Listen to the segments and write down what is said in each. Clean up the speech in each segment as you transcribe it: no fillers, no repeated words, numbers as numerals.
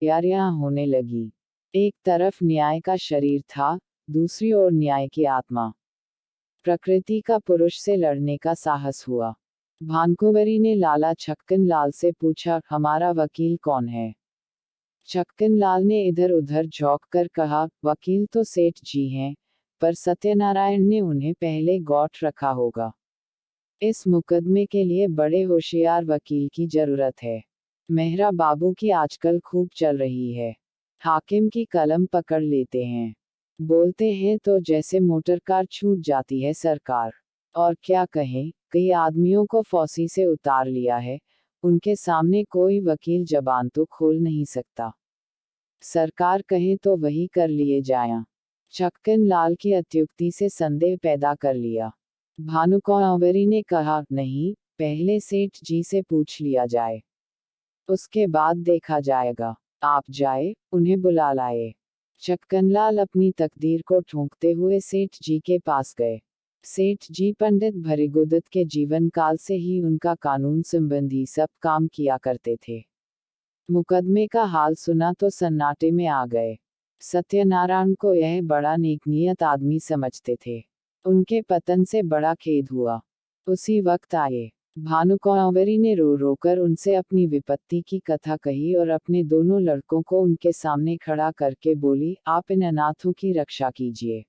तैयारियां होने लगी। एक तरफ न्याय का शरीर था, दूसरी ओर न्याय की आत्मा। प्रकृति का पुरुष से लड़ने का साहस हुआ। भानुकुंवरी ने लाला छक्कन लाल से पूछा, हमारा वकील कौन है? छक्कन लाल ने इधर उधर झोंक कर कहा, वकील तो सेठ जी हैं, पर सत्यनारायण ने उन्हें पहले गौठ रखा होगा। इस मुकदमे के लिए बड़े होशियार वकील की जरूरत है। मेहरा बाबू की आजकल खूब चल रही है। हाकिम की कलम पकड़ लेते हैं, बोलते हैं तो जैसे मोटर कार छूट जाती है सरकार। और क्या कहें, कई आदमियों को फांसी से उतार लिया है, उनके सामने कोई वकील जबान तो खोल नहीं सकता। सरकार कहे तो वही कर लिए जाया। छक्कन लाल की अत्युक्ति से संदेह पैदा कर लिया। भानुकुंवरी ने कहा, नहीं, पहले सेठ जी से पूछ लिया जाए, उसके बाद देखा जाएगा। आप जाए, उन्हें बुला लाए। छक्कनलाल अपनी तकदीर को ठोंकते हुए सेठ जी के पास गए। सेठ जी पंडित भृगुदत्त के जीवन काल से ही उनका कानून संबंधी सब काम किया करते थे। मुकदमे का हाल सुना तो सन्नाटे में आ गए। सत्यनारायण को यह बड़ा नेकनीयत आदमी समझते थे। उनके पतन से बड़ा खेद हुआ। उसी वक्त आए। भानुकुंवरी ने रो रो कर उनसे अपनी विपत्ति की कथा कही और अपने दोनों लड़कों को उनके सामने खड़ा करके बोली, आप इन अनाथों की रक्षा कीजिए,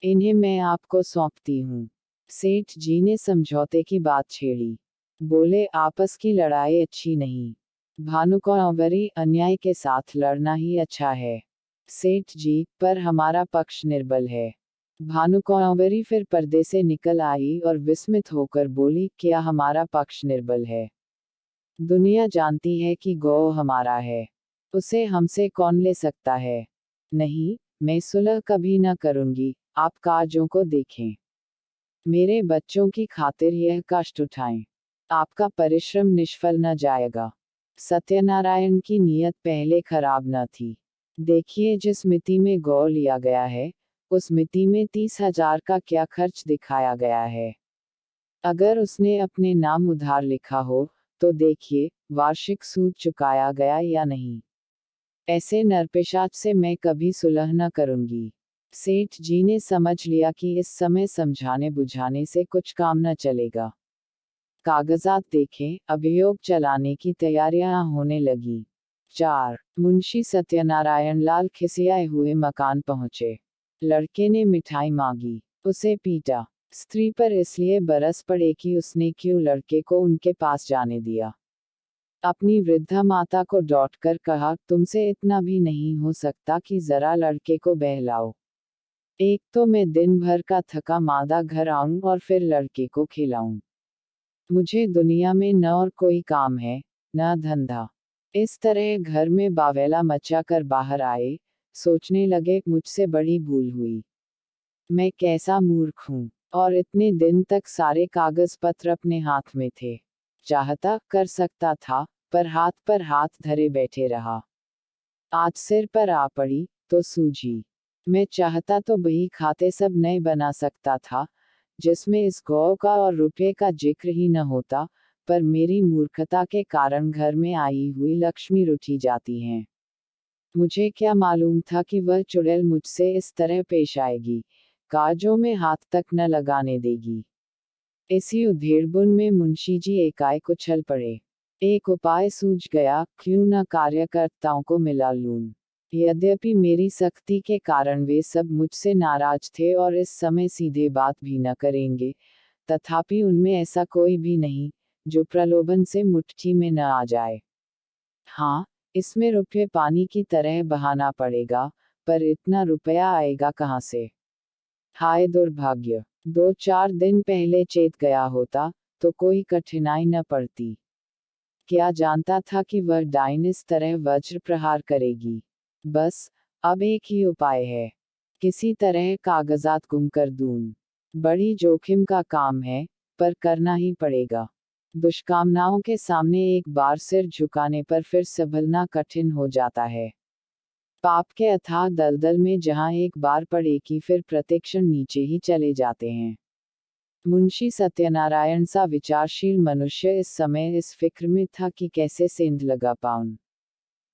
इन्हें मैं आपको सौंपती हूँ। सेठ जी ने समझौते की बात छेड़ी। बोले, आपस की लड़ाई अच्छी नहीं। भानुकुंवरी, अन्याय के साथ लड़ना ही अच्छा है। सेठ जी, पर हमारा पक्ष निर्बल है। भानुकुंवरी फिर पर्दे से निकल आई और विस्मित होकर बोली, क्या हमारा पक्ष निर्बल है? दुनिया जानती है कि गौ हमारा है, उसे हमसे कौन ले सकता है? नहीं, मैं सुलह कभी न करूंगी, आप काजों को देखें। मेरे बच्चों की खातिर यह कष्ट उठाएं। आपका परिश्रम निष्फल न जाएगा। सत्यनारायण की नीयत पहले खराब न थी। देखिए, जिस मिति में गौ लिया गया है, उस मिति में 30,000 का क्या खर्च दिखाया गया है। अगर उसने अपने नाम उधार लिखा हो, तो देखिए, वार्षिक सूद चुकाया गया या नहीं। ऐसे नरपिशाच से मैं कभी सुलह न करूंगी। सेठ जी ने समझ लिया कि इस समय समझाने बुझाने से कुछ काम न चलेगा। कागजात देखें, अभियोग चलाने की तैयारियां होने लगी। 4. मुंशी सत्यनारायण लाल खिसियाए हुए मकान पहुंचे। लड़के ने मिठाई मांगी, उसे पीटा। स्त्री पर इसलिए बरस पड़े कि उसने क्यों लड़के को उनके पास जाने दिया। अपनी वृद्धा माता को डॉट कर कहा, तुमसे इतना भी नहीं हो सकता कि जरा लड़के को बहलाओ। एक तो मैं दिन भर का थका मादा घर आऊं और फिर लड़के को खिलाऊं। मुझे दुनिया में न और कोई काम है, न धंधा। इस तरह घर में बावैला मचा कर बाहर आए, सोचने लगे, मुझसे बड़ी भूल हुई। मैं कैसा मूर्ख हूँ, और इतने दिन तक सारे कागज पत्र अपने हाथ में थे। चाहता कर सकता था, पर हाथ धरे बैठे रहा। आज सिर पर आ पड़ी, तो सूझी। मैं चाहता तो बही खाते सब नए बना सकता था, जिसमें इस गौ का और रुपये का जिक्र ही न होता, पर मेरी मूर्खता के कारण घर में आई हुई लक्ष्मी रुठी जाती हैं। मुझे क्या मालूम था कि वह चुड़ैल मुझसे इस तरह पेश आएगी, काजों में हाथ तक न लगाने देगी। इसी उधेड़बुन में मुंशी जी एकाएक उछल पड़े। एक उपाय सूझ गया, क्यों न कार्यकर्ताओं को मिला लूं। यद्यपि मेरी सख्ती के कारण वे सब मुझसे नाराज थे और इस समय सीधे बात भी न करेंगे, तथापि उनमें ऐसा कोई भी नहीं, जो प्रलोभन से मुट्ठी में न आ जाए। हाँ, इसमें रुपये पानी की तरह बहाना पड़ेगा, पर इतना रुपया आएगा कहाँ से? हाय दुर्भाग्य! 2-4 दिन पहले चेत गया होता, तो कोई कठिनाई न पड़ती। क्या जानता था कि वह डाइन इस तरह वज्र प्रहार करेगी। बस, अब एक ही उपाय है। किसी तरह कागजात गुम कर दूं। बड़ी जोखिम का काम है, पर करना ही पड़ेगा। दुष्कामनाओं के सामने एक बार सिर झुकाने पर फिर संभलना कठिन हो जाता है। पाप के अथाह दलदल में जहां एक बार पड़े कि फिर प्रतिक्षण नीचे ही चले जाते हैं। मुंशी सत्यनारायण सा विचारशील मनुष्य इस समय इस फिक्र में था कि कैसे सेंध लगा पाऊं।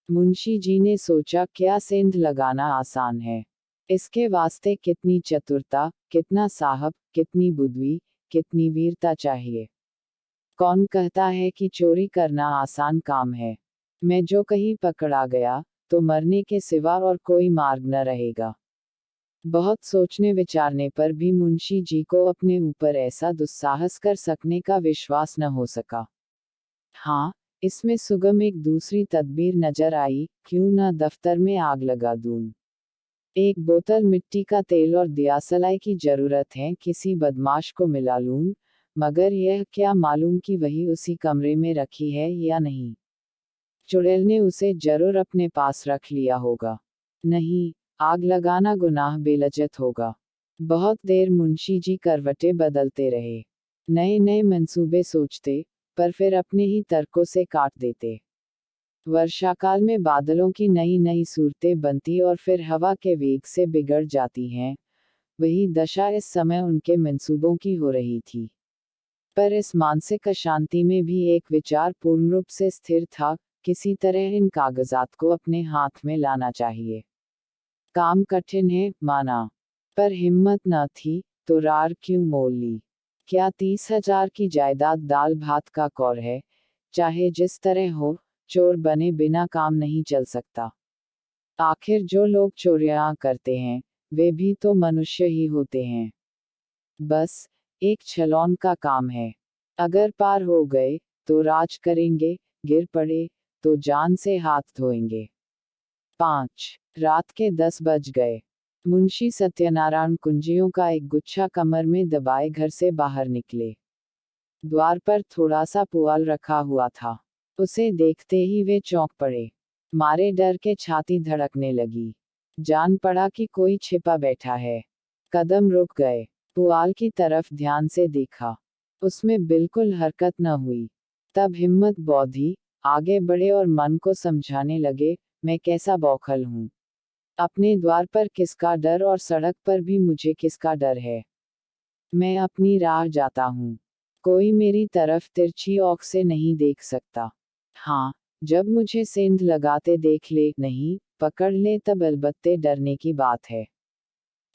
मुंशी जी ने सोचा, क्या सेंध लगाना आसान है? इसके वास्ते कितनी चतुरता, कितना साहब, कितनी बुद्धि, कितनी वीरता चाहिए। कौन कहता है कि चोरी करना आसान काम है? मैं जो कहीं पकड़ा गया, तो मरने के सिवा और कोई मार्ग न रहेगा। बहुत सोचने विचारने पर भी मुंशी जी को अपने ऊपर ऐसा दुस्साहस कर सकने का विश्वास न हो सका। हाँ, इसमें सुगम एक दूसरी तदबीर नजर आई, क्यों न दफ्तर में आग लगा दूं। एक बोतल मिट्टी का तेल और दियासलाई की जरूरत है, किसी बदमाश को मिला लूं, मगर यह क्या मालूम कि वही उसी कमरे में रखी है या नहीं। चुड़ैल ने उसे जरूर अपने पास रख लिया होगा। नहीं, आग लगाना गुनाह बेलजत होगा। बहुत देर मुंशी जी करवटें बदलते रहे, नए नए मंसूबे सोचते, पर फिर अपने ही तर्कों से काट देते। वर्षाकाल में बादलों की नई नई सूरतें बनती और फिर हवा के वेग से बिगड़ जाती हैं। वही दशा इस समय उनके मंसूबों की हो रही थी। पर इस मानसिक अशांति में भी एक विचार पूर्ण रूप से स्थिर था, किसी तरह इन कागजात को अपने हाथ में लाना चाहिए। काम कठिन है, माना, पर हिम्मत न थी, तो रार क्यों मोल ली। क्या 30,000 की जायदाद दाल भात का कौर है? चाहे जिस तरह हो, चोर बने बिना काम नहीं चल सकता। आखिर जो लोग चोरियां करते हैं, वे भी तो मनुष्य ही होते हैं। बस एक छलौन का काम है। अगर पार हो गए, तो राज करेंगे, गिर पड़े, तो जान से हाथ धोएंगे। 5 रात के 10 बज गए। मुंशी सत्यनारायण कुंजियों का एक गुच्छा कमर में दबाए घर से बाहर निकले। द्वार पर थोड़ा सा पुआल रखा हुआ था। उसे देखते ही वे चौंक पड़े। मारे डर के छाती धड़कने लगी। जान पड़ा कि कोई छिपा बैठा है। कदम रुक गए। पुआल की तरफ ध्यान से देखा। उसमें बिल्कुल हरकत न हुई। तब हिम्मत बौधी, आगे बढ़े और मन को समझाने लगे, मैं कैसा बौखल हूँ। अपने द्वार पर किसका डर और सड़क पर भी मुझे किसका डर है। मैं अपनी राह जाता हूँ। कोई मेरी तरफ तिरछी औंख से नहीं देख सकता। हाँ, जब मुझे सेंध लगाते देख ले, नहीं, पकड़ ले, तब अलबत्ते डरने की बात है।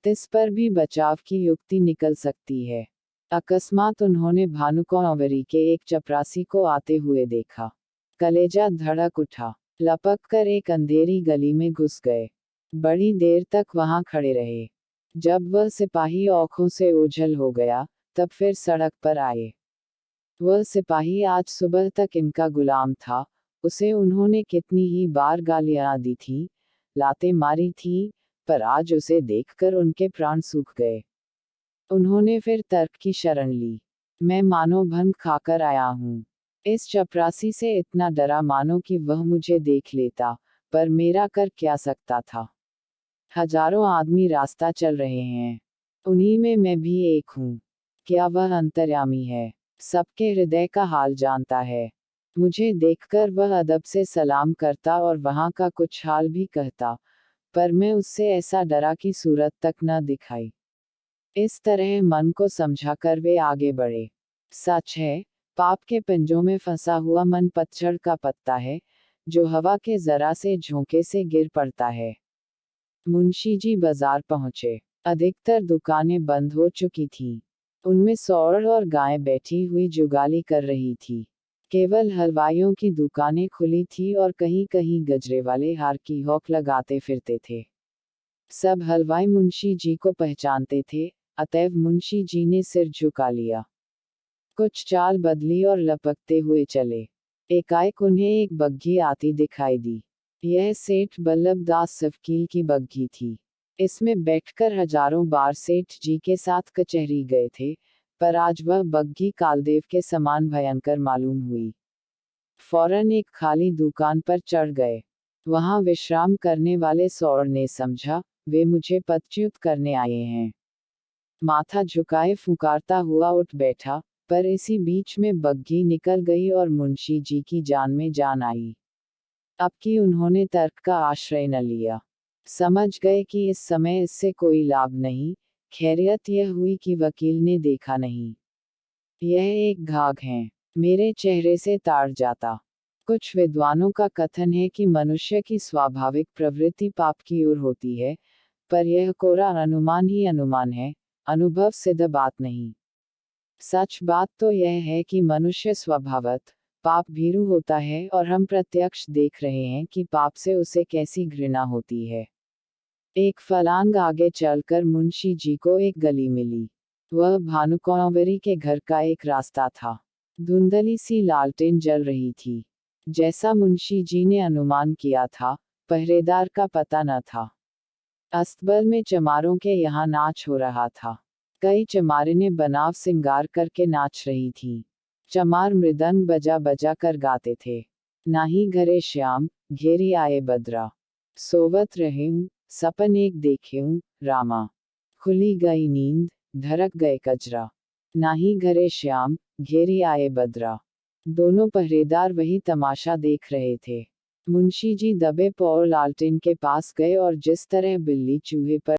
तिस पर भी बचाव की युक्ति निकल सकती है। अकस्मात उन्होंने भानुकुंवरी के एक चपरासी को आते हुए देखा। कलेजा धड़क उठा। लपक कर एक अंधेरी गली में घुस गए। बड़ी देर तक वहां खड़े रहे। जब वह सिपाही आंखों से ओझल हो गया, तब फिर सड़क पर आए। वह सिपाही आज सुबह तक इनका गुलाम था। उसे उन्होंने कितनी ही बार गालियां दी थी, लातें मारी थी, पर आज उसे देखकर उनके प्राण सूख गए। उन्होंने फिर तर्क की शरण ली। मैं मानो भंग खाकर आया हूँ। इस चपरासी से इतना डरा मानो कि वह मुझे देख लेता, पर मेरा कर क्या सकता था। हजारों आदमी रास्ता चल रहे हैं, उन्हीं में मैं भी एक हूँ। क्या वह अंतर्यामी है? सबके हृदय का हाल जानता है। मुझे देखकर वह अदब से सलाम करता और वहां का कुछ हाल भी कहता, पर मैं उससे ऐसा डरा कि सूरत तक न दिखाई। इस तरह मन को समझाकर वे आगे बढ़े। सच है, पाप के पंजों में फंसा हुआ मन पतझड़ का पत्ता है, जो हवा के जरा से झोंके से गिर पड़ता है। मुंशी जी बाजार पहुंचे। अधिकतर दुकानें बंद हो चुकी थीं। उनमें सौर और गाय बैठी हुई जुगाली कर रही थी। केवल हलवाइयों की दुकानें खुली थी और कहीं कहीं गजरे वाले हार की हौक लगाते फिरते थे। सब हलवाई मुंशी जी को पहचानते थे, अतएव मुंशी जी ने सिर झुका लिया। कुछ चाल बदली और लपकते हुए चले। एकाएक उन्हें एक बग्घी आती दिखाई दी। यह सेठ बल्लभ दास सवकील की बग्घी थी। इसमें बैठकर हजारों बार सेठ जी के साथ कचहरी गए थे, पर आज वह बग्घी कालदेव के समान भयंकर मालूम हुई। फौरन एक खाली दुकान पर चढ़ गए। वहां विश्राम करने वाले सौर ने समझा, वे मुझे पदच्युत करने आए हैं। माथा झुकाए फुकारता हुआ उठ बैठा, पर इसी बीच में बग्घी निकल गई और मुंशी जी की जान में जान आई। अब कि उन्होंने तर्क का आश्रय न लिया। समझ गए कि इस समय इससे कोई लाभ नहीं। खैरियत यह हुई कि वकील ने देखा नहीं। यह एक घाघ है, मेरे चेहरे से ताड़ जाता। कुछ विद्वानों का कथन है कि मनुष्य की स्वाभाविक प्रवृत्ति पाप की ओर होती है, पर यह कोरा अनुमान ही अनुमान है, अनुभव सिद्ध बात नहीं। सच बात तो यह है कि मनुष्य स्वभावतः पाप भीरु होता है और हम प्रत्यक्ष देख रहे हैं कि पाप से उसे कैसी घृणा होती है। एक फलांग आगे चलकर मुंशी जी को एक गली मिली। वह भानुकुँवरी के घर का एक रास्ता था। धुंधली सी लालटेन जल रही थी। जैसा मुंशी जी ने अनुमान किया था, पहरेदार का पता न था। अस्तबल में चमारों के यहाँ नाच हो रहा था। कई चमारिनें बनाव सिंगार करके नाच रही थीं। चमार मृदंग बजा बजा कर गाते थे। नाही घरे श्याम, घेरी आए बदरा। सोवत रहेऊं, सपन एक देखेऊं, रामा। खुली गई नींद, धड़क गए कजरा। नाही घरे श्याम, घेरी आए बदरा। दोनों पहरेदार वही तमाशा देख रहे थे। मुंशी जी दबे पौर लालटेन के पास गए और जिस तरह बिल्ली चूहे पर